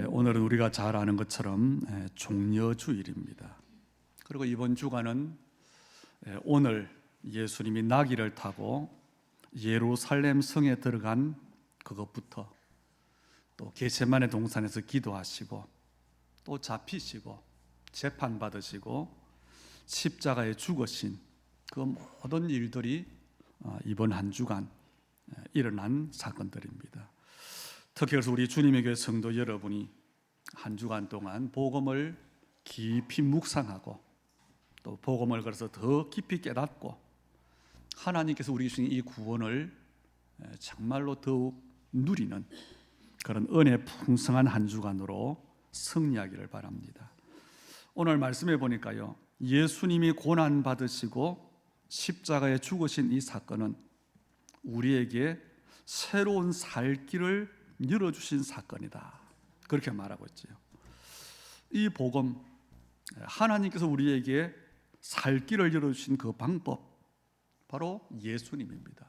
오늘은 우리가 잘 아는 것처럼 종려주일입니다. 그리고 이번 주간은 오늘 예수님이 나귀를 타고 예루살렘 성에 들어간 그것부터 또 겟세마네 동산에서 기도하시고 또 잡히시고 재판받으시고 십자가에 죽으신 그 모든 일들이 이번 한 주간 일어난 사건들입니다. 특히 그래서 우리 주님의 교회 성도 여러분이 한 주간 동안 복음을 깊이 묵상하고 또 복음을 그래서 더 깊이 깨닫고 하나님께서 우리 주신 이 구원을 정말로 더욱 누리는 그런 은혜 풍성한 한 주간으로 승리하기를 바랍니다. 오늘 말씀해 보니까요, 예수님이 고난 받으시고 십자가에 죽으신 이 사건은 우리에게 새로운 살 길을 열어주신 사건이다, 그렇게 말하고 있죠. 이 복음, 하나님께서 우리에게 살 길을 열어주신 그 방법, 바로 예수님입니다.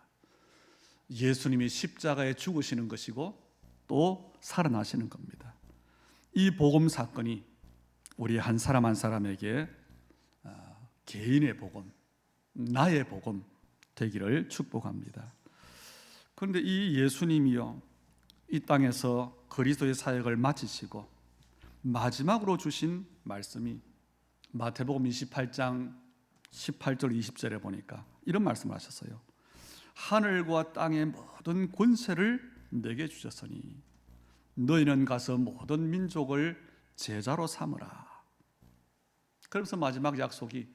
예수님이 십자가에 죽으시는 것이고 또 살아나시는 겁니다. 이 복음 사건이 우리 한 사람 한 사람에게 개인의 복음, 나의 복음 되기를 축복합니다. 그런데 이 예수님이요, 이 땅에서 그리스도의 사역을 마치시고 마지막으로 주신 말씀이 마태복음 28장 18절 20절에 보니까 이런 말씀을 하셨어요. 하늘과 땅의 모든 권세를 내게 주셨으니 너희는 가서 모든 민족을 제자로 삼으라. 그러면서 마지막 약속이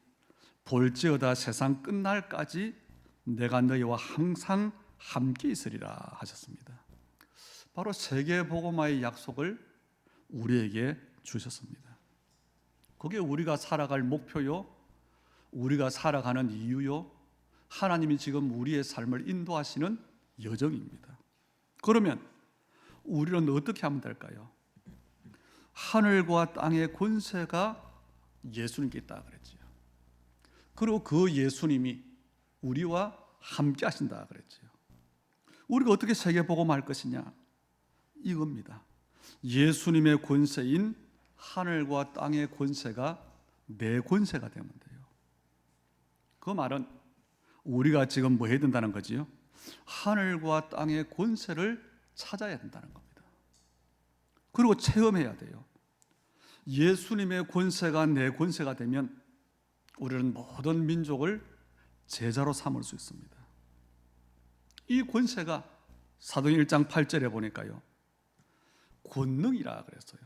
볼지어다 세상 끝날까지 내가 너희와 항상 함께 있으리라 하셨습니다. 바로 세계복음화의 약속을 우리에게 주셨습니다. 그게 우리가 살아갈 목표요, 우리가 살아가는 이유요, 하나님이 지금 우리의 삶을 인도하시는 여정입니다. 그러면 우리는 어떻게 하면 될까요? 하늘과 땅의 권세가 예수님께 있다 그랬죠. 그리고 그 예수님이 우리와 함께 하신다 그랬죠. 우리가 어떻게 세계복음할 것이냐? 이겁니다. 예수님의 권세인 하늘과 땅의 권세가 내 권세가 되면 돼요. 그 말은 우리가 지금 뭐 해야 된다는 거지요? 하늘과 땅의 권세를 찾아야 된다는 겁니다. 그리고 체험해야 돼요. 예수님의 권세가 내 권세가 되면 우리는 모든 민족을 제자로 삼을 수 있습니다. 이 권세가 사도행 1장 8절에 보니까요, 권능이라 그랬어요.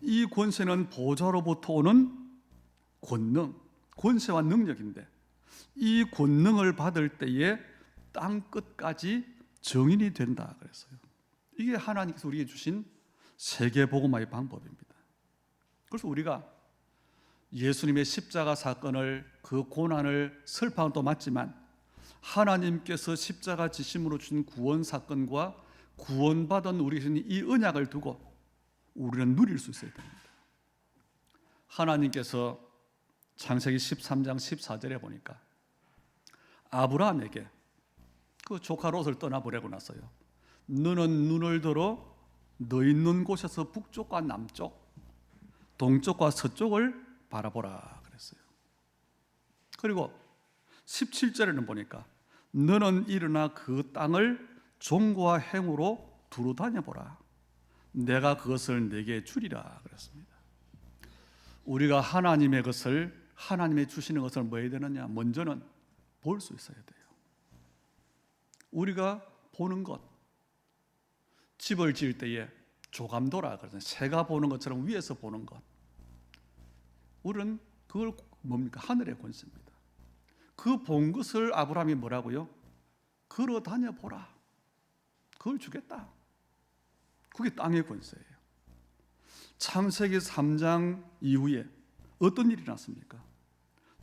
이 권세는 보좌로부터 오는 권능, 권세와 능력인데 이 권능을 받을 때에 땅 끝까지 정인이 된다 그랬어요. 이게 하나님께서 우리에게 주신 세계복음화의 방법입니다. 그래서 우리가 예수님의 십자가 사건을, 그 고난을 슬퍼한 또 맞지만 하나님께서 십자가 지심으로 주신 구원 사건과 구원받은 우리에게는 이 언약을 두고 우리는 누릴 수 있어야 됩니다. 하나님께서 창세기 13장 14절에 보니까 아브라함에게 그 조카 롯을 떠나보내고 나서요, 너는 눈을 들어 너 있는 곳에서 북쪽과 남쪽, 동쪽과 서쪽을 바라보라 그랬어요. 그리고 17절에는 보니까 너는 일어나 그 땅을 종과 행으로 두루 다녀보라. 내가 그것을 내게 주리라 그랬습니다. 우리가 하나님의 것을, 하나님의 주시는 것을 뭐 해야 되느냐? 먼저는 볼 수 있어야 돼요. 우리가 보는 것, 집을 지을 때에 조감도라 그러잖아요. 새가 보는 것처럼 위에서 보는 것. 우리는 그걸 뭡니까? 하늘의 권세입니다. 그 본 것을 아브라함이 뭐라고요? 걸어 다녀 보라. 그걸 주겠다. 그게 땅의 권세예요. 창세기 3장 이후에 어떤 일이 났습니까?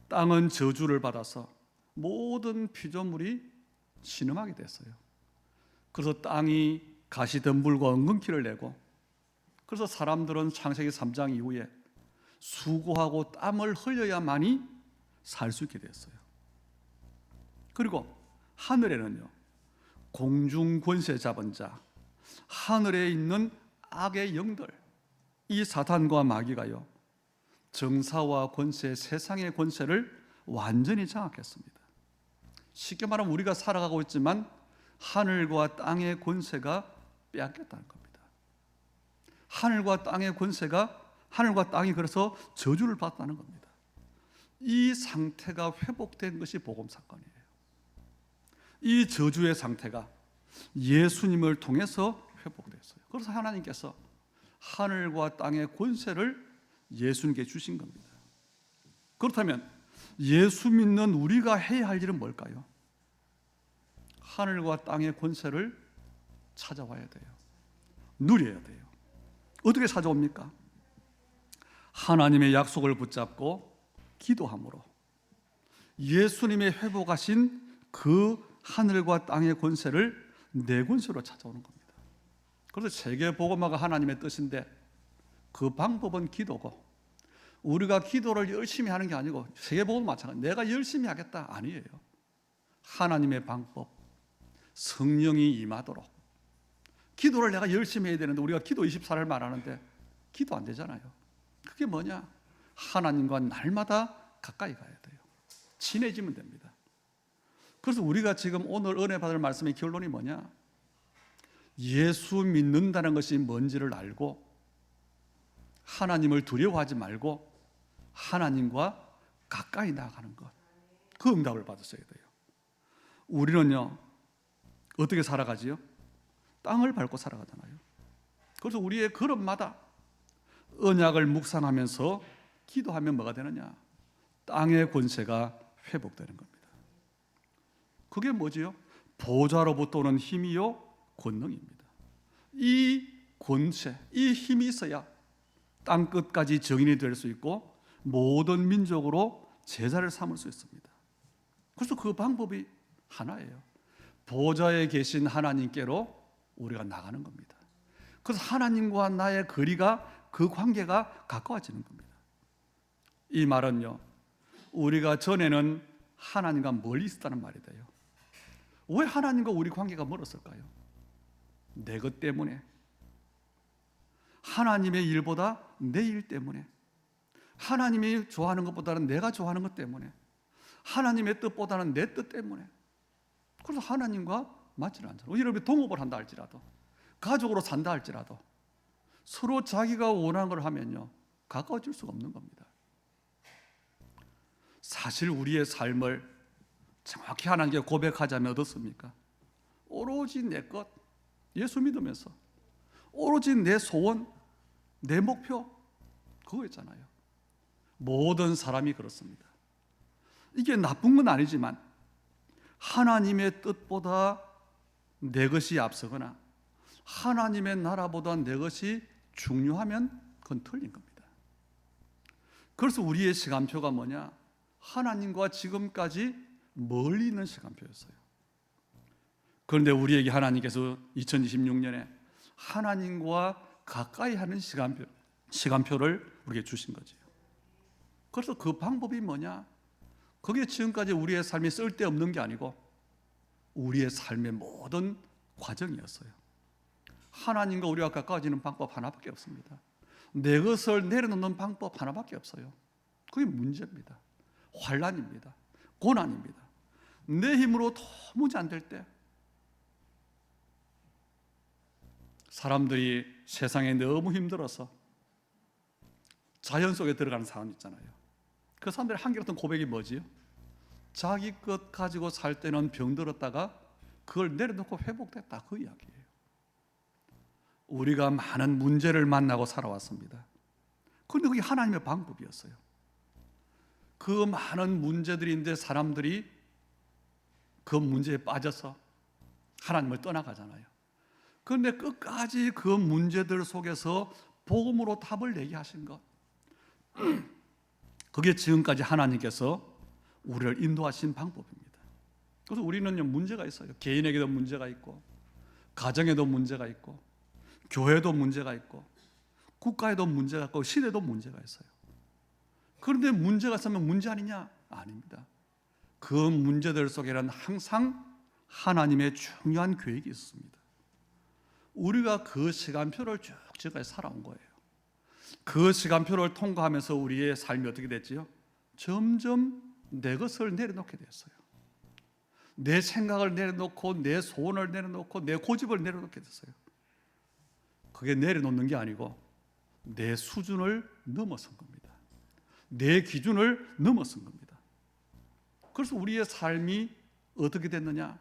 땅은 저주를 받아서 모든 피조물이 신음하게 됐어요. 그래서 땅이 가시덤불과 엉겅퀴를 내고, 그래서 사람들은 창세기 3장 이후에 수고하고 땀을 흘려야만이 살 수 있게 됐어요. 그리고 하늘에는요, 공중 권세 잡은 자, 하늘에 있는 악의 영들, 이 사탄과 마귀가요, 정사와 권세, 세상의 권세를 완전히 장악했습니다. 쉽게 말하면 우리가 살아가고 있지만 하늘과 땅의 권세가 빼앗겼다는 겁니다. 하늘과 땅의 권세가, 하늘과 땅이 그래서 저주를 받았다는 겁니다. 이 상태가 회복된 것이 복음 사건이에요. 이 저주의 상태가 예수님을 통해서 회복됐어요. 그래서 하나님께서 하늘과 땅의 권세를 예수님께 주신 겁니다. 그렇다면 예수 믿는 우리가 해야 할 일은 뭘까요? 하늘과 땅의 권세를 찾아와야 돼요. 누려야 돼요. 어떻게 찾아옵니까? 하나님의 약속을 붙잡고 기도함으로 예수님의 회복하신 그 하늘과 땅의 권세를 내 권세로 찾아오는 겁니다. 그래서 세계복음화가 하나님의 뜻인데 그 방법은 기도고, 우리가 기도를 열심히 하는 게 아니고, 세계복음은 마찬가지, 내가 열심히 하겠다 아니에요. 하나님의 방법, 성령이 임하도록. 기도를 내가 열심히 해야 되는데 우리가 기도 24를 말하는데 기도 안 되잖아요. 그게 뭐냐? 하나님과 날마다 가까이 가야 돼요. 친해지면 됩니다. 그래서 우리가 지금 오늘 은혜 받을 말씀의 결론이 뭐냐? 예수 믿는다는 것이 뭔지를 알고 하나님을 두려워하지 말고 하나님과 가까이 나아가는 것, 그 응답을 받으셔야 돼요. 우리는요, 어떻게 살아가지요? 땅을 밟고 살아가잖아요. 그래서 우리의 걸음마다 언약을 묵상하면서 기도하면 뭐가 되느냐? 땅의 권세가 회복되는 겁니다. 그게 뭐지요? 보좌로부터 오는 힘이요 권능입니다. 이 권세, 이 힘이 있어야 땅 끝까지 정인이 될 수 있고 모든 민족으로 제자를 삼을 수 있습니다. 그래서 그 방법이 하나예요. 보좌에 계신 하나님께로 우리가 나가는 겁니다. 그래서 하나님과 나의 거리가, 그 관계가 가까워지는 겁니다. 이 말은요, 우리가 전에는 하나님과 멀리 있었다는 말이 돼요. 왜 하나님과 우리 관계가 멀었을까요? 내 것 때문에, 하나님의 일보다 내 일 때문에, 하나님이 좋아하는 것보다는 내가 좋아하는 것 때문에, 하나님의 뜻보다는 내 뜻 때문에. 그래서 하나님과 맞지는 않잖아요. 여러분이 동업을 한다 할지라도, 가족으로 산다 할지라도 서로 자기가 원하는 걸 하면요, 가까워질 수가 없는 겁니다. 사실 우리의 삶을 정확히 하나님께 고백하자면 어떻습니까? 오로지 내 것, 예수 믿으면서 오로지 내 소원, 내 목표, 그거였잖아요. 모든 사람이 그렇습니다. 이게 나쁜 건 아니지만 하나님의 뜻보다 내 것이 앞서거나 하나님의 나라보다 내 것이 중요하면 그건 틀린 겁니다. 그래서 우리의 시간표가 뭐냐? 하나님과 지금까지 멀리 있는 시간표였어요. 그런데 우리에게 하나님께서 2026년에 하나님과 가까이 하는 시간표를 우리에게 주신 거죠. 그래서 그 방법이 뭐냐? 그게 지금까지 우리의 삶이 쓸데없는 게 아니고 우리의 삶의 모든 과정이었어요. 하나님과 우리가 가까워지는 방법 하나밖에 없습니다. 내 것을 내려놓는 방법 하나밖에 없어요. 그게 문제입니다. 환난입니다. 고난입니다. 내 힘으로 도무지 안 될 때, 사람들이 세상에 너무 힘들어서 자연 속에 들어가는 사람 있잖아요. 그 사람들의 한결 같은 고백이 뭐지요? 자기 것 가지고 살 때는 병들었다가 그걸 내려놓고 회복됐다, 그 이야기예요. 우리가 많은 문제를 만나고 살아왔습니다. 그런데 그게 하나님의 방법이었어요. 그 많은 문제들인데 사람들이 그 문제에 빠져서 하나님을 떠나가잖아요. 그런데 끝까지 그 문제들 속에서 복음으로 답을 내게 하신 것, 그게 지금까지 하나님께서 우리를 인도하신 방법입니다. 그래서 우리는요, 문제가 있어요. 개인에게도 문제가 있고, 가정에도 문제가 있고, 교회도 문제가 있고, 국가에도 문제가 있고, 시대도 문제가 있어요. 그런데 문제가 있으면 문제 아니냐? 아닙니다. 그 문제들 속에는 항상 하나님의 중요한 계획이 있습니다. 우리가 그 시간표를 쭉 지금까지 살아온 거예요. 그 시간표를 통과하면서 우리의 삶이 어떻게 됐지요? 점점 내 것을 내려놓게 됐어요. 내 생각을 내려놓고 내 소원을 내려놓고 내 고집을 내려놓게 됐어요. 그게 내려놓는 게 아니고 내 수준을 넘어선 겁니다. 내 기준을 넘어선 겁니다. 그래서 우리의 삶이 어떻게 됐느냐?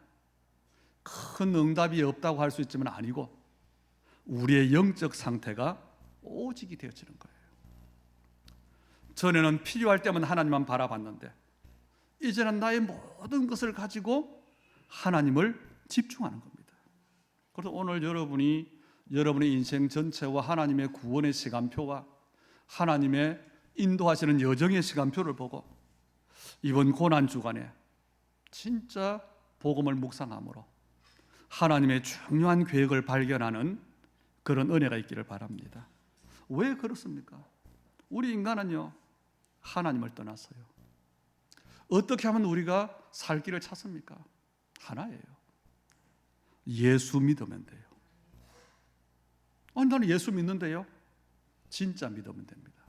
큰 응답이 없다고 할 수 있지만 아니고 우리의 영적 상태가 오직이 되어지는 거예요. 전에는 필요할 때만 하나님만 바라봤는데 이제는 나의 모든 것을 가지고 하나님을 집중하는 겁니다. 그래서 오늘 여러분의 인생 전체와 하나님의 구원의 시간표와 하나님의 인도하시는 여정의 시간표를 보고 이번 고난 주간에 진짜 복음을 묵상함으로 하나님의 중요한 계획을 발견하는 그런 은혜가 있기를 바랍니다. 왜 그렇습니까? 우리 인간은요, 하나님을 떠났어요. 어떻게 하면 우리가 살 길을 찾습니까? 하나예요. 예수 믿으면 돼요. 아니, 나는 예수 믿는데요. 진짜 믿으면 됩니다.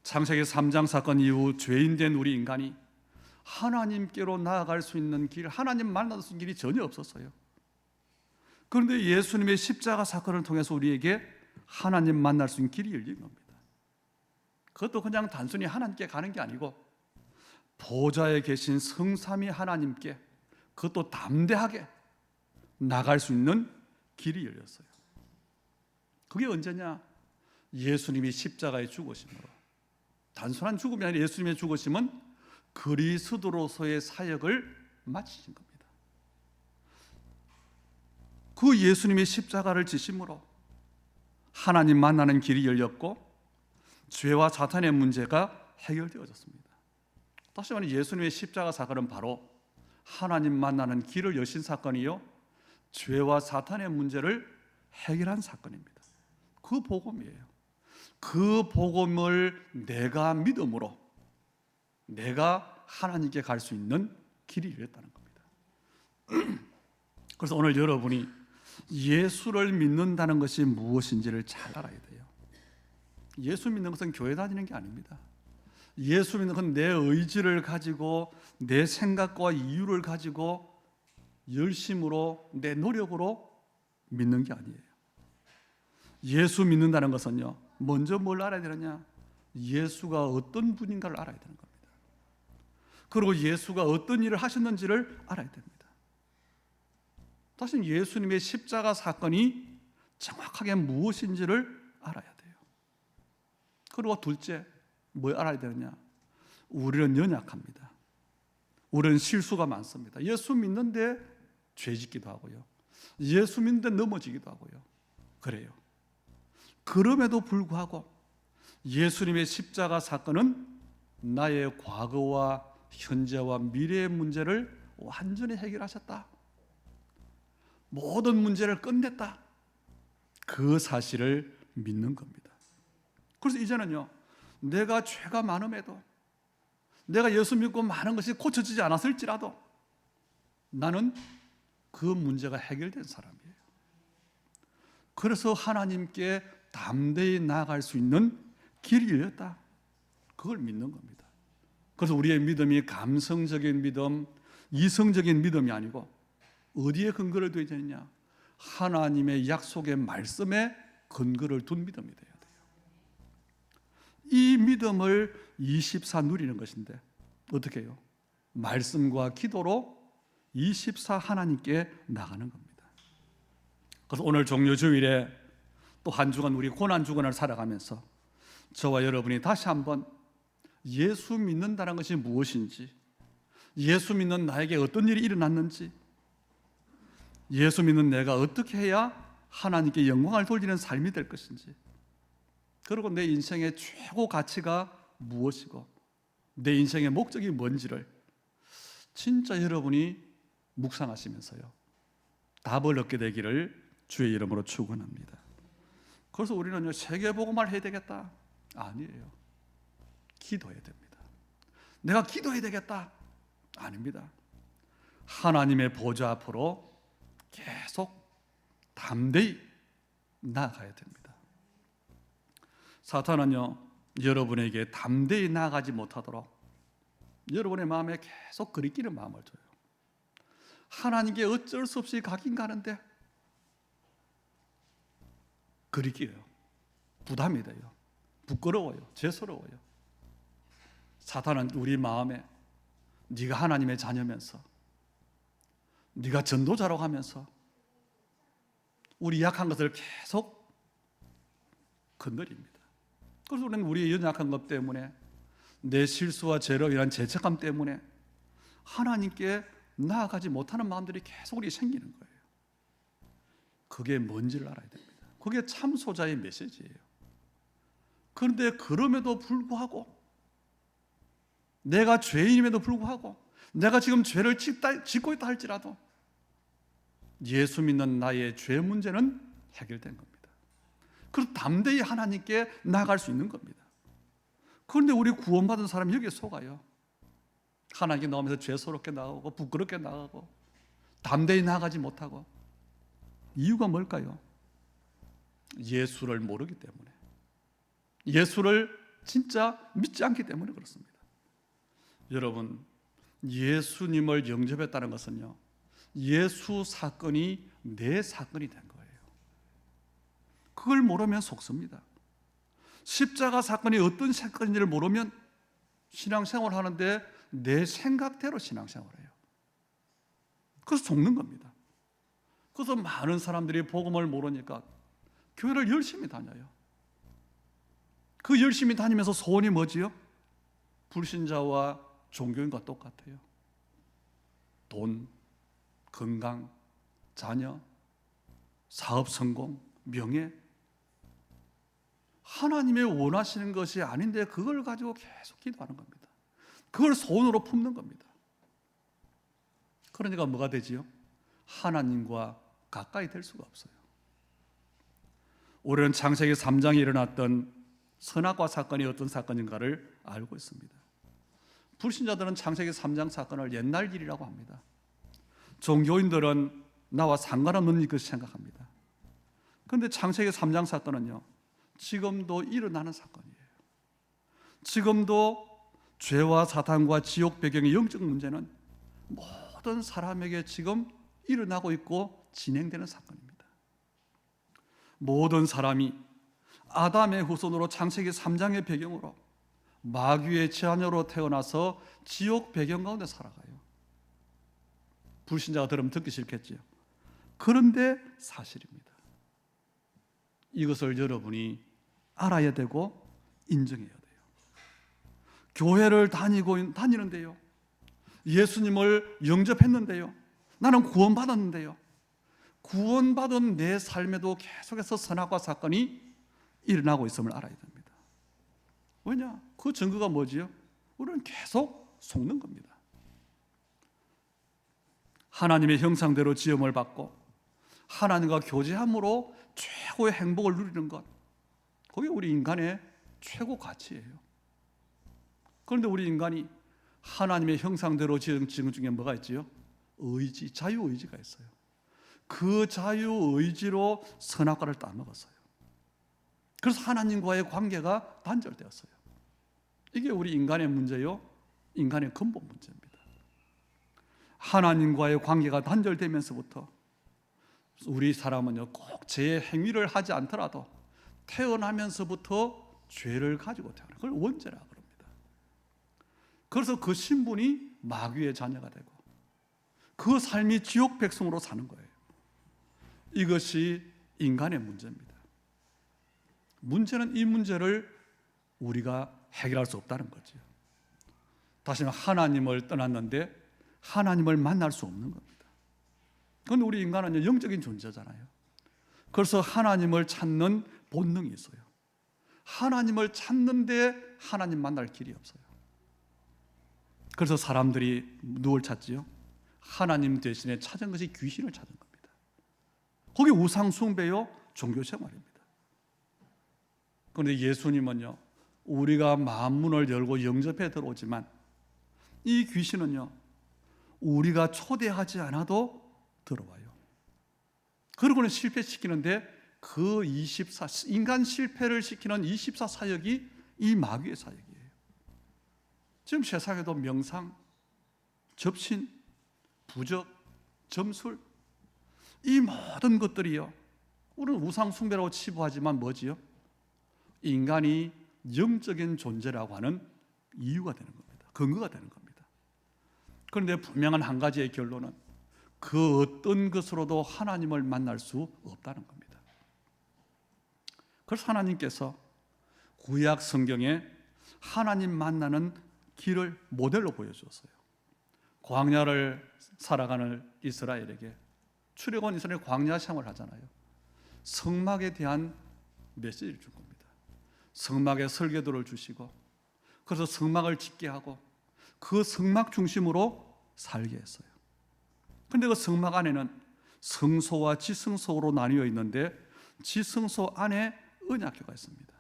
창세기 3장 사건 이후 죄인된 우리 인간이 하나님께로 나아갈 수 있는 길, 하나님 만날 수 있는 길이 전혀 없었어요. 그런데 예수님의 십자가 사건을 통해서 우리에게 하나님 만날 수 있는 길이 열린 겁니다. 그것도 그냥 단순히 하나님께 가는 게 아니고 보좌에 계신 성삼위 하나님께 그것도 담대하게 나갈 수 있는 길이 열렸어요. 그게 언제냐? 예수님이 십자가에 죽으심으로. 단순한 죽음이 아니라 예수님의 죽으심은 그리스도로서의 사역을 마치신 겁니다. 그 예수님의 십자가를 지심으로 하나님 만나는 길이 열렸고 죄와 사탄의 문제가 해결되어졌습니다. 다시 말해 예수님의 십자가 사건은 바로 하나님 만나는 길을 여신 사건이요, 죄와 사탄의 문제를 해결한 사건입니다. 그 복음이에요. 그 복음을 내가 믿음으로 내가 하나님께 갈 수 있는 길이 열렸다는 겁니다. 그래서 오늘 여러분이 예수를 믿는다는 것이 무엇인지를 잘 알아야 돼요. 예수 믿는 것은 교회 다니는 게 아닙니다. 예수 믿는 것은 내 의지를 가지고 내 생각과 이유를 가지고 열심으로 내 노력으로 믿는 게 아니에요. 예수 믿는다는 것은요, 먼저 뭘 알아야 되느냐? 예수가 어떤 분인가를 알아야 되는 겁니다. 그리고 예수가 어떤 일을 하셨는지를 알아야 됩니다. 다시 예수님의 십자가 사건이 정확하게 무엇인지를 알아야 돼요. 그리고 둘째, 뭘 알아야 되느냐? 우리는 연약합니다. 우리는 실수가 많습니다. 예수 믿는데 죄 짓기도 하고요, 예수 믿는데 넘어지기도 하고요. 그래요. 그럼에도 불구하고 예수님의 십자가 사건은 나의 과거와 현재와 미래의 문제를 완전히 해결하셨다. 모든 문제를 끝냈다. 그 사실을 믿는 겁니다. 그래서 이제는요, 내가 죄가 많음에도, 내가 예수 믿고 많은 것이 고쳐지지 않았을지라도 나는 그 문제가 해결된 사람이에요. 그래서 하나님께 담대히 나아갈 수 있는 길이 열렸다. 그걸 믿는 겁니다. 그래서 우리의 믿음이 감성적인 믿음, 이성적인 믿음이 아니고 어디에 근거를 둬야 되느냐? 하나님의 약속의 말씀에 근거를 둔 믿음이 돼야 돼요. 이 믿음을 24 누리는 것인데 어떻게 해요? 말씀과 기도로 24 하나님께 나가는 겁니다. 그래서 오늘 종료주일에 또 한 주간 우리 고난 주간을 살아가면서 저와 여러분이 다시 한번 예수 믿는다는 것이 무엇인지, 예수 믿는 나에게 어떤 일이 일어났는지, 예수 믿는 내가 어떻게 해야 하나님께 영광을 돌리는 삶이 될 것인지, 그리고 내 인생의 최고 가치가 무엇이고 내 인생의 목적이 뭔지를 진짜 여러분이 묵상하시면서요, 답을 얻게 되기를 주의 이름으로 축원합니다. 그래서 우리는요, 세계복음을 해야 되겠다, 아니에요. 기도해야 됩니다. 내가 기도해야 되겠다, 아닙니다. 하나님의 보좌 앞으로 계속 담대히 나아가야 됩니다. 사탄은요, 여러분에게 담대히 나아가지 못하도록 여러분의 마음에 계속 그리끼는 마음을 줘요. 하나님께 어쩔 수 없이 가긴 가는데 그리끼요. 부담이 돼요. 부끄러워요. 죄스러워요. 사탄은 우리 마음에 네가 하나님의 자녀면서, 네가 전도자라고 하면서 우리 약한 것을 계속 건드립니다. 그래서 우리는 우리의 연약한 것 때문에, 내 실수와 죄로 인한 죄책감 때문에 하나님께 나아가지 못하는 마음들이 계속 우리 생기는 거예요. 그게 뭔지를 알아야 됩니다. 그게 참소자의 메시지예요. 그런데 그럼에도 불구하고, 내가 죄인임에도 불구하고, 내가 지금 죄를 짓고 있다 할지라도 예수 믿는 나의 죄 문제는 해결된 겁니다. 그래서 담대히 하나님께 나아갈 수 있는 겁니다. 그런데 우리 구원받은 사람이 여기에 속아요. 하나님께 나오면서 죄스럽게 나가고 부끄럽게 나가고 담대히 나아가지 못하고. 이유가 뭘까요? 예수를 모르기 때문에, 예수를 진짜 믿지 않기 때문에 그렇습니다. 여러분, 예수님을 영접했다는 것은요, 예수 사건이 내 사건이 된 거예요. 그걸 모르면 속습니다. 십자가 사건이 어떤 사건인지를 모르면 신앙생활을 하는데 내 생각대로 신앙생활을 해요. 그래서 속는 겁니다. 그래서 많은 사람들이 복음을 모르니까 교회를 열심히 다녀요. 그 열심히 다니면서 소원이 뭐지요? 불신자와 종교인과 똑같아요. 돈, 건강, 자녀, 사업 성공, 명예. 하나님의 원하시는 것이 아닌데 그걸 가지고 계속 기도하는 겁니다. 그걸 소원으로 품는 겁니다. 그러니까 뭐가 되지요? 하나님과 가까이 될 수가 없어요. 우리는 창세기 3장에 일어났던 선악과 사건이 어떤 사건인가를 알고 있습니다. 불신자들은 창세기 3장 사건을 옛날 일이라고 합니다. 종교인들은 나와 상관없는 일 것이 생각합니다. 그런데 창세기 3장 사건은요, 지금도 일어나는 사건이에요. 지금도 죄와 사탄과 지옥 배경의 영적 문제는 모든 사람에게 지금 일어나고 있고 진행되는 사건입니다. 모든 사람이 아담의 후손으로 창세기 3장의 배경으로 마귀의 자녀로 태어나서 지옥 배경 가운데 살아가요. 불신자가 들으면 듣기 싫겠지요. 그런데 사실입니다. 이것을 여러분이 알아야 되고 인정해야 돼요. 교회를 다니는데요, 예수님을 영접했는데요, 나는 구원받았는데요, 구원받은 내 삶에도 계속해서 선악과 사건이 일어나고 있음을 알아야 됩니다. 왜냐? 그 증거가 뭐지요? 우리는 계속 속는 겁니다. 하나님의 형상대로 지음을 받고 하나님과 교제함으로 최고의 행복을 누리는 것, 그게 우리 인간의 최고 가치예요. 그런데 우리 인간이 하나님의 형상대로 지은 증거 중에 뭐가 있지요? 의지, 자유의지가 있어요. 그 자유의지로 선악과를 따먹었어요. 그래서 하나님과의 관계가 단절되었어요. 이게 우리 인간의 문제요, 인간의 근본 문제입니다. 하나님과의 관계가 단절되면서부터 우리 사람은요, 꼭 제 행위를 하지 않더라도 태어나면서부터 죄를 가지고 태어나요. 그걸 원죄라고 그럽니다. 그래서 그 신분이 마귀의 자녀가 되고 그 삶이 지옥 백성으로 사는 거예요. 이것이 인간의 문제입니다. 문제는 이 문제를 우리가 해결할 수 없다는 거죠. 다시 말하면 하나님을 떠났는데 하나님을 만날 수 없는 겁니다. 그런데 우리 인간은 영적인 존재잖아요. 그래서 하나님을 찾는 본능이 있어요. 하나님을 찾는데 하나님 만날 길이 없어요. 그래서 사람들이 누굴 찾지요? 하나님 대신에 찾은 것이 귀신을 찾은 겁니다. 거기 우상 숭배요, 종교 생활입니다. 그런데 예수님은요, 우리가 마음문을 열고 영접해 들어오지만 이 귀신은요, 우리가 초대하지 않아도 들어와요. 그러고는 실패시키는데 그 인간 실패를 시키는 24 사역이 이 마귀의 사역이에요. 지금 세상에도 명상, 접신, 부적, 점술, 이 모든 것들이요, 우리는 우상 숭배라고 치부하지만 뭐지요? 인간이 영적인 존재라고 하는 이유가 되는 겁니다. 근거가 되는 겁니다. 그런데 분명한 한 가지의 결론은 그 어떤 것으로도 하나님을 만날 수 없다는 겁니다. 그래서 하나님께서 구약 성경에 하나님 만나는 길을 모델로 보여주었어요. 광야를 살아가는 이스라엘에게, 출애굽한 이스라엘 광야 생활을 하잖아요. 성막에 대한 메시지를 준 겁니다. 성막에 설계도를 주시고, 그래서 성막을 짓게 하고 그 성막 중심으로 살게 했어요. 그런데 그 성막 안에는 성소와 지성소로 나뉘어 있는데 지성소 안에 언약궤가 있습니다.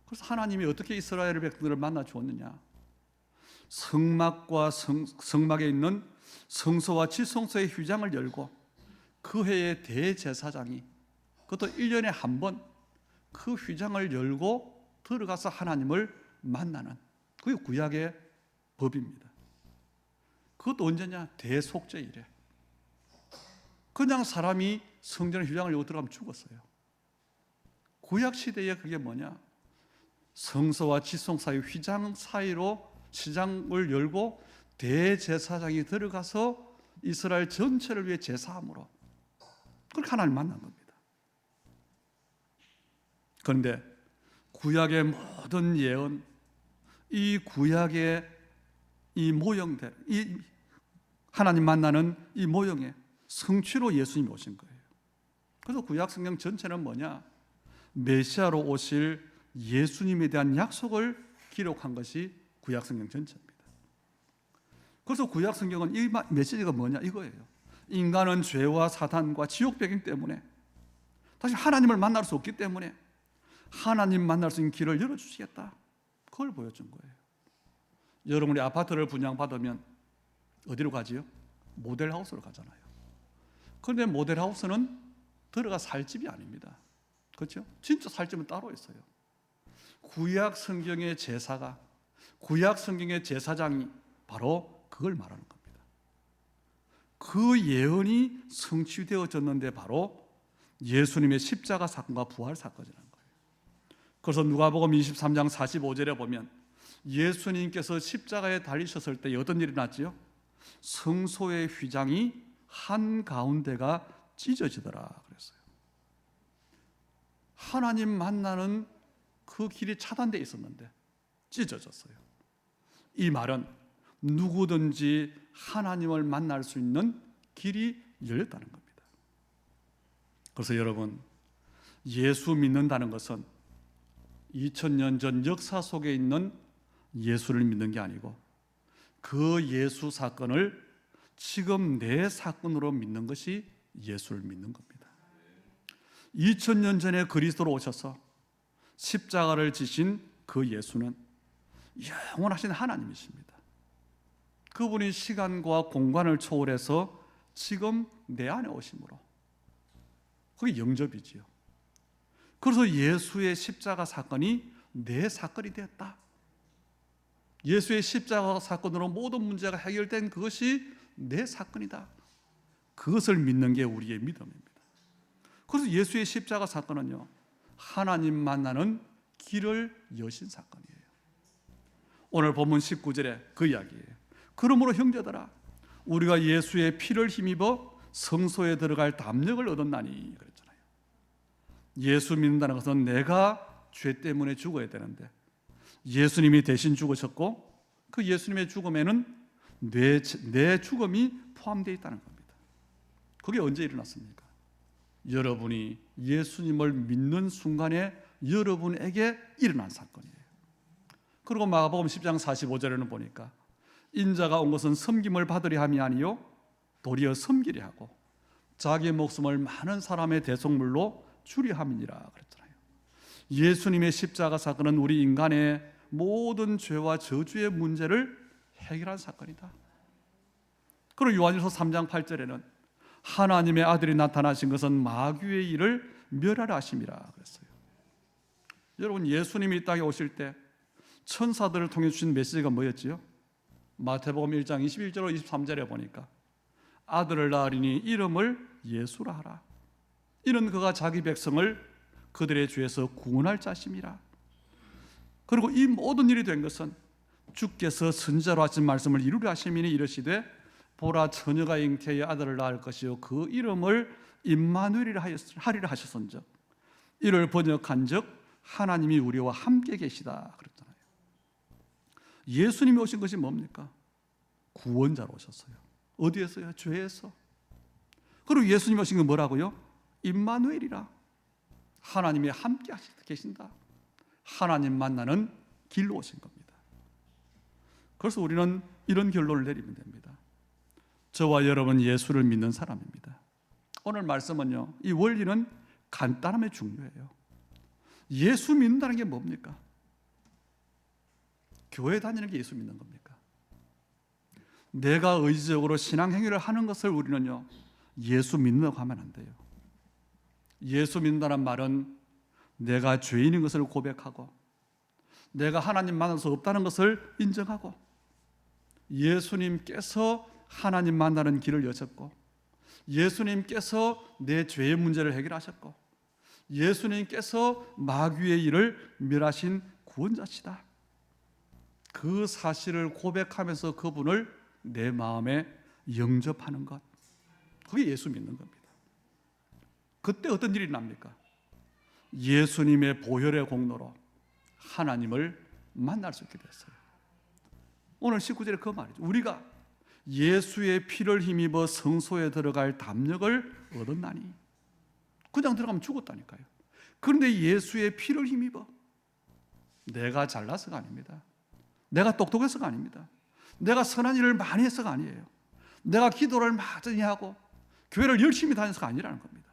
그래서 하나님이 어떻게 이스라엘 백성들을 만나 주었느냐? 성막과 성막에 있는 성소와 지성소의 휘장을 열고 그 해의 대제사장이, 그것도 1년에 한 번 그 휘장을 열고 들어가서 하나님을 만나는, 그게 구약의 법입니다. 그것도 언제냐? 대속죄일에. 그냥 사람이 성전의 휘장을 열고 들어가면 죽었어요. 구약 시대에 그게 뭐냐? 성소와 지성 사이 휘장 사이로 시장을 열고 대제사장이 들어가서 이스라엘 전체를 위해 제사함으로 그렇게 하나님을 만난 겁니다. 그런데 구약의 모든 예언, 이 구약의 이 모형들, 이 하나님 만나는 이 모형의 성취로 예수님이 오신 거예요. 그래서 구약 성경 전체는 뭐냐? 메시아로 오실 예수님에 대한 약속을 기록한 것이 구약 성경 전체입니다. 그래서 구약 성경은 이 메시지가 뭐냐? 이거예요. 인간은 죄와 사탄과 지옥 배경 때문에 다시 하나님을 만날 수 없기 때문에 하나님 만날 수 있는 길을 열어주시겠다, 그걸 보여준 거예요. 여러분이 아파트를 분양받으면 어디로 가지요? 모델하우스로 가잖아요. 그런데 모델하우스는 들어가 살 집이 아닙니다. 그렇죠? 진짜 살 집은 따로 있어요. 구약 성경의 제사가, 구약 성경의 제사장이 바로 그걸 말하는 겁니다. 그 예언이 성취되어졌는데 바로 예수님의 십자가 사건과 부활 사건이라는 거예요. 그래서 누가복음 23장 45절에 보면 예수님께서 십자가에 달리셨을 때 어떤 일이 났지요? 성소의 휘장이 한가운데가 찢어지더라 그랬어요. 하나님 만나는 그 길이 차단되어 있었는데 찢어졌어요. 이 말은 누구든지 하나님을 만날 수 있는 길이 열렸다는 겁니다. 그래서 여러분, 예수 믿는다는 것은 2000년 전 역사 속에 있는 예수를 믿는 게 아니고 그 예수 사건을 지금 내 사건으로 믿는 것이 예수를 믿는 겁니다. 2000년 전에 그리스도로 오셔서 십자가를 지신 그 예수는 영원하신 하나님이십니다. 그분이 시간과 공간을 초월해서 지금 내 안에 오심으로, 그게 영접이지요. 그래서 예수의 십자가 사건이 내 사건이 되었다. 예수의 십자가 사건으로 모든 문제가 해결된 그것이 내 사건이다. 그것을 믿는 게 우리의 믿음입니다. 그래서 예수의 십자가 사건은요, 하나님 만나는 길을 여신 사건이에요. 오늘 본문 19절에 그 이야기예요. 그러므로 형제들아, 우리가 예수의 피를 힘입어 성소에 들어갈 담력을 얻었나니 그랬잖아요. 예수 믿는다는 것은 내가 죄 때문에 죽어야 되는데 예수님이 대신 죽으셨고 그 예수님의 죽음에는 내 죽음이 포함되어 있다는 겁니다. 그게 언제 일어났습니까? 여러분이 예수님을 믿는 순간에 여러분에게 일어난 사건이에요. 그리고 마가복음 10장 45절에는 보니까 인자가 온 것은 섬김을 받으려 함이 아니요 도리어 섬기려 하고 자기의 목숨을 많은 사람의 대속물로 주려 함이니라 그랬잖아요. 예수님의 십자가 사건은 우리 인간의 모든 죄와 저주의 문제를 해결한 사건이다. 그리고 요한일서 3장 8절에는 하나님의 아들이 나타나신 것은 마귀의 일을 멸하라 하심이라 그랬어요. 여러분, 예수님이 이 땅에 오실 때 천사들을 통해 주신 메시지가 뭐였지요? 마태복음 1장 21절로 23절에 보니까 아들을 낳으리니 이름을 예수라 하라. 이는 그가 자기 백성을 그들의 죄에서 구원할 자심이라. 그리고 이 모든 일이 된 것은 주께서 선지자로 하신 말씀을 이루려 하심이니 이르시되 보라 처녀가 잉태의 아들을 낳을 것이요 그 이름을 임마누엘이라 하리라 하셨은즉 이를 번역한즉 하나님이 우리와 함께 계시다 그랬잖아요. 예수님이 오신 것이 뭡니까? 구원자로 오셨어요. 어디에서요? 죄에서. 그리고 예수님이 오신 건 뭐라고요? 임마누엘이라. 하나님이 함께 계신다. 하나님 만나는 길로 오신 겁니다. 그래서 우리는 이런 결론을 내리면 됩니다. 저와 여러분 예수를 믿는 사람입니다. 오늘 말씀은요, 이 원리는 간단하면 중요해요. 예수 믿는다는 게 뭡니까? 교회 다니는 게 예수 믿는 겁니까? 내가 의지적으로 신앙 행위를 하는 것을 우리는요, 예수 믿는다고 하면 안 돼요. 예수 믿는다는 말은 내가 죄인인 것을 고백하고 내가 하나님 만날 수 없다는 것을 인정하고 예수님께서 하나님 만나는 길을 여셨고 예수님께서 내 죄의 문제를 해결하셨고 예수님께서 마귀의 일을 멸하신 구원자시다. 그 사실을 고백하면서 그분을 내 마음에 영접하는 것, 그게 예수 믿는 겁니다. 그때 어떤 일이 납니까? 예수님의 보혈의 공로로 하나님을 만날 수 있게 됐어요. 오늘 19절에 그 말이죠. 우리가 예수의 피를 힘입어 성소에 들어갈 담력을 얻었나니. 그냥 들어가면 죽었다니까요. 그런데 예수의 피를 힘입어. 내가 잘나서가 아닙니다. 내가 똑똑해서가 아닙니다. 내가 선한 일을 많이 해서가 아니에요. 내가 기도를 많이 하고 교회를 열심히 다녀서가 아니라는 겁니다.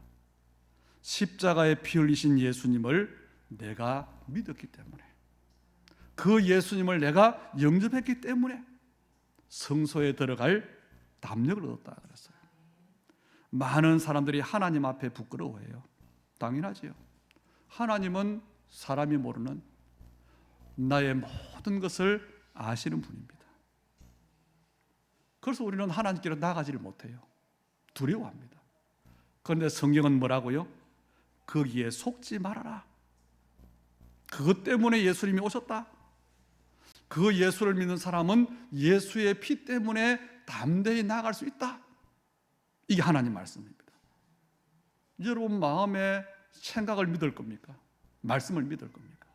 십자가에 피 흘리신 예수님을 내가 믿었기 때문에, 그 예수님을 내가 영접했기 때문에 성소에 들어갈 담력을 얻었다 그랬어요. 많은 사람들이 하나님 앞에 부끄러워해요. 당연하지요. 하나님은 사람이 모르는 나의 모든 것을 아시는 분입니다. 그래서 우리는 하나님께로 나가지를 못해요. 두려워합니다. 그런데 성경은 뭐라고요? 거기에 속지 말아라. 그것 때문에 예수님이 오셨다. 그 예수를 믿는 사람은 예수의 피 때문에 담대히 나아갈 수 있다. 이게 하나님 말씀입니다. 여러분 마음의 생각을 믿을 겁니까? 말씀을 믿을 겁니까?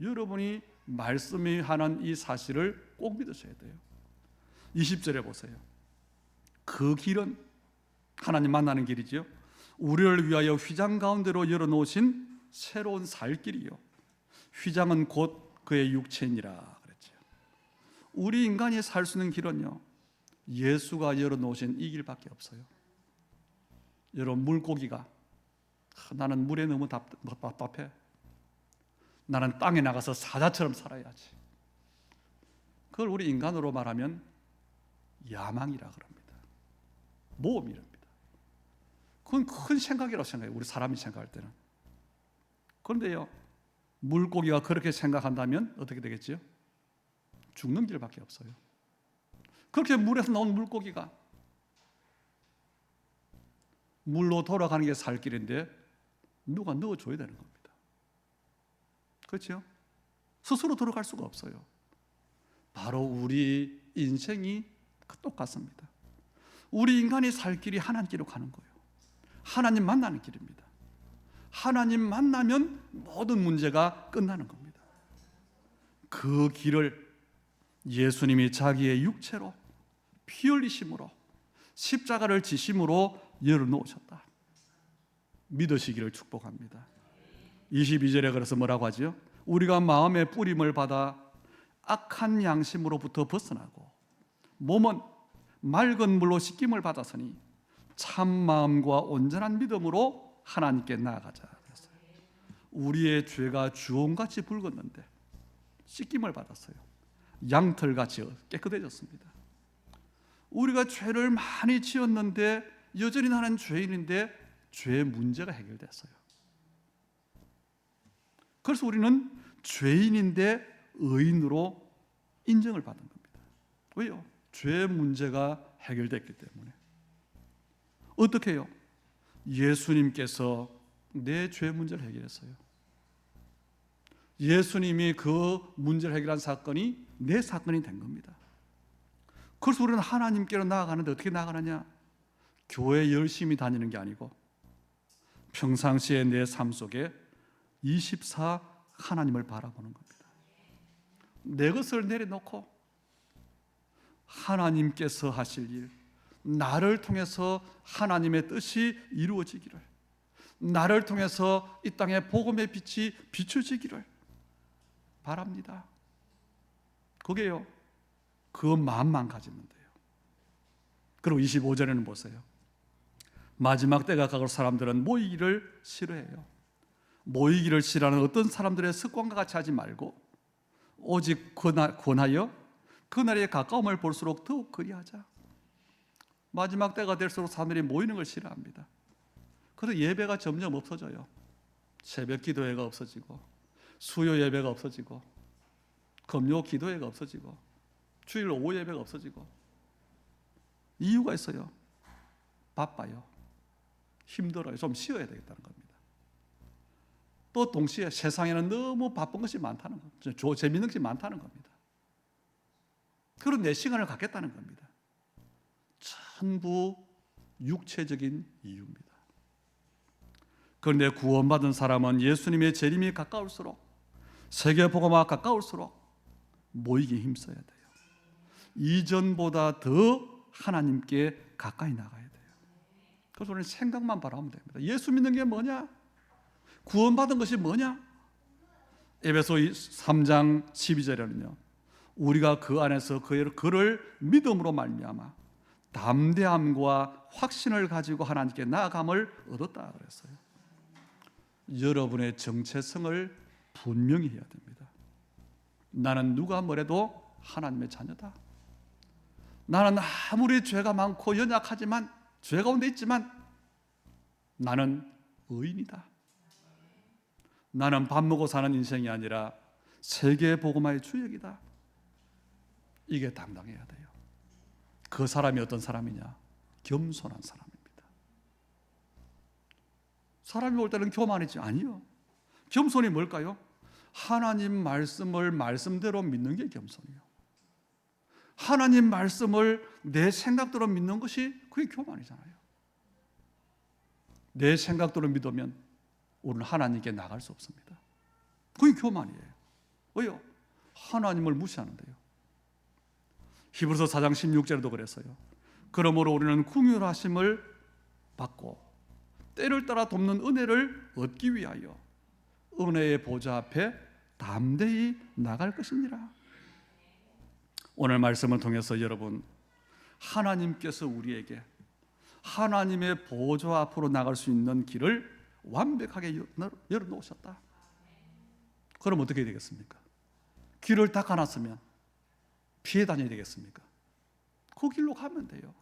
여러분이 말씀이 하는 이 사실을 꼭 믿으셔야 돼요. 20절에 보세요. 그 길은 하나님 만나는 길이지요. 우리를 위하여 휘장 가운데로 열어놓으신 새로운 살 길이요. 휘장은 곧 그의 육체니라 그랬죠. 우리 인간이 살 수 있는 길은요, 예수가 열어놓으신 이 길밖에 없어요. 여러분, 물고기가 나는 물에 너무 답답해. 나는 땅에 나가서 사자처럼 살아야지. 그걸 우리 인간으로 말하면 야망이라 그럽니다. 모험이랍니다. 그건 큰 생각이라고 생각해요. 우리 사람이 생각할 때는. 그런데요, 물고기가 그렇게 생각한다면 어떻게 되겠죠? 죽는 길밖에 없어요. 그렇게 물에서 나온 물고기가 물로 돌아가는 게 살 길인데 누가 넣어줘야 되는 겁니다. 그렇죠? 스스로 들어갈 수가 없어요. 바로 우리 인생이 똑같습니다. 우리 인간이 살 길이 하나님께로 가는 거예요. 하나님 만나는 길입니다. 하나님 만나면 모든 문제가 끝나는 겁니다. 그 길을 예수님이 자기의 육체로 피 흘리심으로 십자가를 지심으로 열어놓으셨다. 믿으시기를 축복합니다. 22절에 그래서 뭐라고 하죠? 우리가 마음의 뿌림을 받아 악한 양심으로부터 벗어나고 몸은 맑은 물로 씻김을 받았으니 참 마음과 온전한 믿음으로 하나님께 나아가자. 우리의 죄가 주홍같이 붉었는데 씻김을 받았어요. 양털같이 깨끗해졌습니다. 우리가 죄를 많이 지었는데 여전히 나는 죄인인데 죄의 문제가 해결됐어요. 그래서 우리는 죄인인데 의인으로 인정을 받은 겁니다. 왜요? 죄의 문제가 해결됐기 때문에. 어떻게 해요? 예수님께서 내 죄 문제를 해결했어요. 예수님이 그 문제를 해결한 사건이 내 사건이 된 겁니다. 그래서 우리는 하나님께로 나아가는데 어떻게 나아가느냐? 교회 열심히 다니는 게 아니고 평상시에 내 삶 속에 24 하나님을 바라보는 겁니다. 내 것을 내려놓고 하나님께서 하실 일, 나를 통해서 하나님의 뜻이 이루어지기를, 나를 통해서 이 땅에 복음의 빛이 비춰지기를 바랍니다. 그게요, 그 마음만 가지면 돼요. 그리고 25절에는 보세요. 마지막 때가 가고 사람들은 모이기를 싫어해요. 모이기를 싫어하는 어떤 사람들의 습관과 같이 하지 말고 오직 권하여 그날의 가까움을 볼수록 더욱 그리하자. 마지막 때가 될수록 사람들이 모이는 걸 싫어합니다. 그래서 예배가 점점 없어져요. 새벽 기도회가 없어지고 수요 예배가 없어지고 금요 기도회가 없어지고 주일 오후 예배가 없어지고. 이유가 있어요. 바빠요. 힘들어요. 좀 쉬어야 되겠다는 겁니다. 또 동시에 세상에는 너무 바쁜 것이 많다는 겁니다. 재미있는 것이 많다는 겁니다. 그런 내 시간을 갖겠다는 겁니다. 전부 육체적인 이유입니다. 그런데 구원받은 사람은 예수님의 재림이 가까울수록, 세계복음화 가까울수록 모이기 힘써야 돼요. 이전보다 더 하나님께 가까이 나가야 돼요. 그래서 우리는 생각만 바라보면 됩니다. 예수 믿는 게 뭐냐? 구원받은 것이 뭐냐? 에베소 3장 12절에는요, 우리가 그 안에서 그를 믿음으로 말미암아 담대함과 확신을 가지고 하나님께 나아감을 얻었다 그랬어요. 여러분의 정체성을 분명히 해야 됩니다. 나는 누가 뭐래도 하나님의 자녀다. 나는 아무리 죄가 많고 연약하지만, 죄 가운데 있지만 나는 의인이다. 나는 밥 먹고 사는 인생이 아니라 세계 복음화의 주역이다. 이게 당당해야 돼요. 그 사람이 어떤 사람이냐? 겸손한 사람입니다. 사람이 볼 때는 교만이지. 아니요. 겸손이 뭘까요? 하나님 말씀을 말씀대로 믿는 게 겸손이에요. 하나님 말씀을 내 생각대로 믿는 것이 그게 교만이잖아요. 내 생각대로 믿으면 우리는 하나님께 나갈 수 없습니다. 그게 교만이에요. 왜요? 하나님을 무시하는데요. 히브리서 4장 16절에도 그랬어요. 그러므로 우리는 긍휼하심을 받고 때를 따라 돕는 은혜를 얻기 위하여 은혜의 보좌 앞에 담대히 나갈 것이니라. 오늘 말씀을 통해서 여러분, 하나님께서 우리에게 하나님의 보좌 앞으로 나갈 수 있는 길을 완벽하게 열어놓으셨다. 그럼 어떻게 되겠습니까? 길을 닦아놨으면 피해 다녀야 되겠습니까? 그 길로 가면 돼요.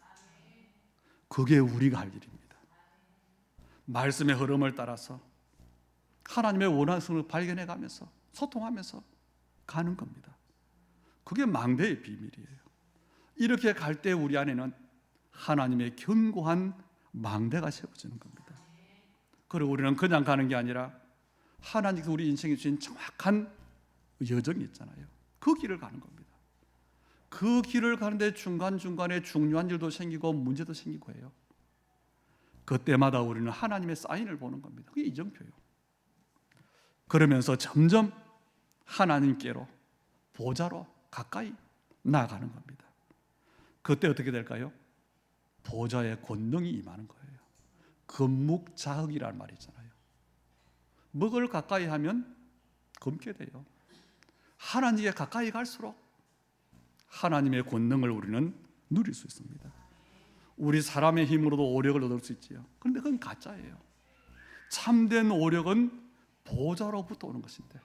그게 우리가 할 일입니다. 말씀의 흐름을 따라서 하나님의 원하심을 발견해가면서 소통하면서 가는 겁니다. 그게 망대의 비밀이에요. 이렇게 갈 때 우리 안에는 하나님의 견고한 망대가 세워지는 겁니다. 그리고 우리는 그냥 가는 게 아니라 하나님께서 우리 인생에 주신 정확한 여정이 있잖아요. 그 길을 가는 겁니다. 그 길을 가는데 중간중간에 중요한 일도 생기고 문제도 생기고 해요. 그때마다 우리는 하나님의 사인을 보는 겁니다. 그게 이정표예요. 그러면서 점점 하나님께로, 보좌로 가까이 나아가는 겁니다. 그때 어떻게 될까요? 보좌의 권능이 임하는 거예요. 금묵자흑이라는 말이 있잖아요. 먹을 가까이 하면 검게 돼요. 하나님께 가까이 갈수록 하나님의 권능을 우리는 누릴 수 있습니다. 우리 사람의 힘으로도 오력을 얻을 수 있지요. 그런데 그건 가짜예요. 참된 오력은 보좌로부터 오는 것인데,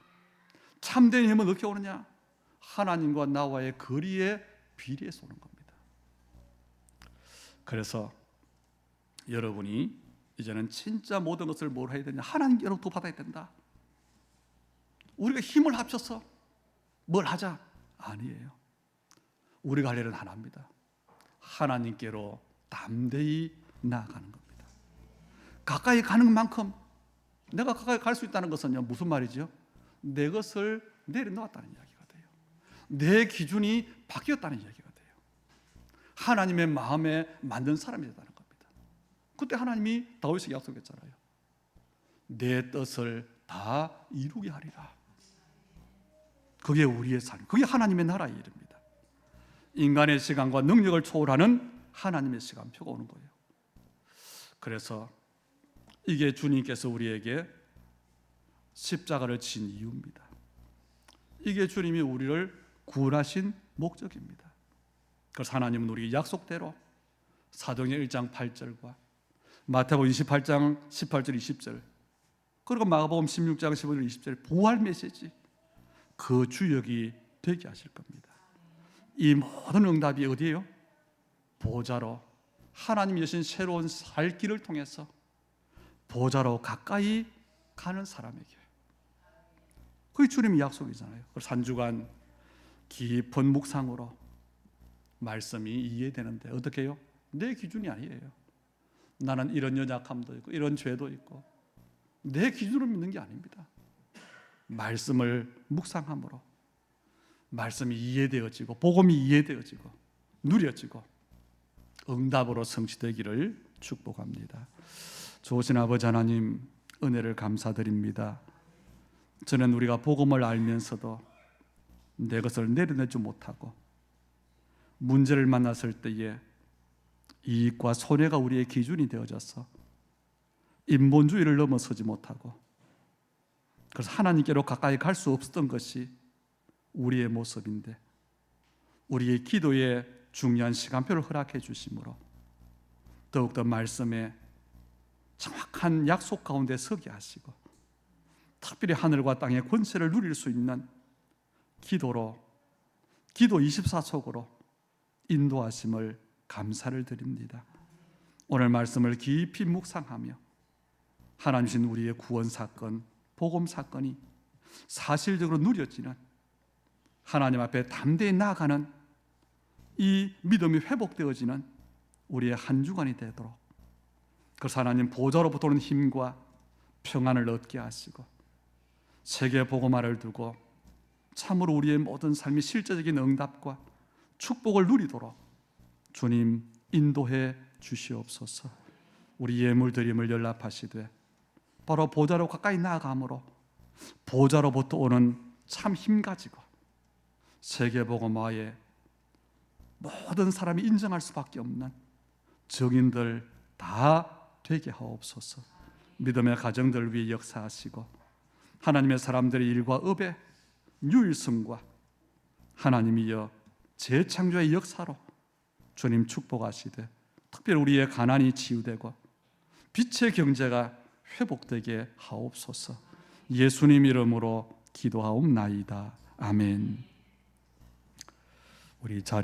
참된 힘은 어떻게 오느냐? 하나님과 나와의 거리의 비례에서 오는 겁니다. 그래서 여러분이 이제는 진짜 모든 것을 뭘 해야 되냐? 하나님께로부터 받아야 된다. 우리가 힘을 합쳐서 뭘 하자? 아니에요. 우리가 할 일은 하나입니다. 하나님께로 담대히 나아가는 겁니다. 가까이 가는 만큼 내가 가까이 갈 수 있다는 것은요, 무슨 말이죠? 내 것을 내려놓았다는 이야기가 돼요. 내 기준이 바뀌었다는 이야기가 돼요. 하나님의 마음에 맞는 사람이 되다는 겁니다. 그때 하나님이 다윗에게 약속했잖아요. 내 뜻을 다 이루게 하리라. 그게 우리의 삶, 그게 하나님의 나라의 일입니다. 인간의 시간과 능력을 초월하는 하나님의 시간표가 오는 거예요. 그래서 이게 주님께서 우리에게 십자가를 진 이유입니다. 이게 주님이 우리를 구원하신 목적입니다. 그래서 하나님은 우리 약속대로 사도행전 1장 8절과 마태복음 28장 18절 20절 그리고 마가복음 16장 15절 20절 부활 메시지 그 주역이 되게 하실 겁니다. 이 모든 응답이 어디예요? 보좌로 하나님이 여신 새로운 살 길을 통해서 보좌로 가까이 가는 사람에게, 그게 주님의 약속이잖아요. 그래서 한 주간 깊은 묵상으로 말씀이 이해되는데 어떻게 해요? 내 기준이 아니에요. 나는 이런 연약함도 있고 이런 죄도 있고 내 기준으로 믿는 게 아닙니다. 말씀을 묵상함으로 말씀이 이해되어지고 복음이 이해되어지고 누려지고 응답으로 성취되기를 축복합니다. 좋으신 아버지 하나님, 은혜를 감사드립니다. 저는 우리가 복음을 알면서도 내 것을 내려내지 못하고 문제를 만났을 때에 이익과 손해가 우리의 기준이 되어져서 인본주의를 넘어서지 못하고, 그래서 하나님께로 가까이 갈 수 없었던 것이 우리의 모습인데, 우리의 기도에 중요한 시간표를 허락해 주심으로 더욱더 말씀에 정확한 약속 가운데 서게 하시고, 특별히 하늘과 땅의 권세를 누릴 수 있는 기도 24속으로 인도하심을 감사를 드립니다. 오늘 말씀을 깊이 묵상하며 하나님 주신 우리의 구원 사건, 복음 사건이 사실적으로 누려지는, 하나님 앞에 담대히 나아가는 이 믿음이 회복되어지는 우리의 한 주간이 되도록, 그래서 하나님 보좌로부터 오는 힘과 평안을 얻게 하시고 세계 복음화를 두고 참으로 우리의 모든 삶이 실제적인 응답과 축복을 누리도록 주님 인도해 주시옵소서. 우리 예물드림을 연락하시되 바로 보좌로 가까이 나아감으로 보좌로부터 오는 참 힘 가지고 세계 복음화에 모든 사람이 인정할 수밖에 없는 증인들 다 되게 하옵소서. 믿음의 가정들 위해 역사하시고 하나님의 사람들의 일과 업의 유일성과 하나님이여 재창조의 역사로 주님 축복하시되 특별히 우리의 가난이 치유되고 빛의 경제가 회복되게 하옵소서. 예수님 이름으로 기도하옵나이다. 아멘. 우리 자리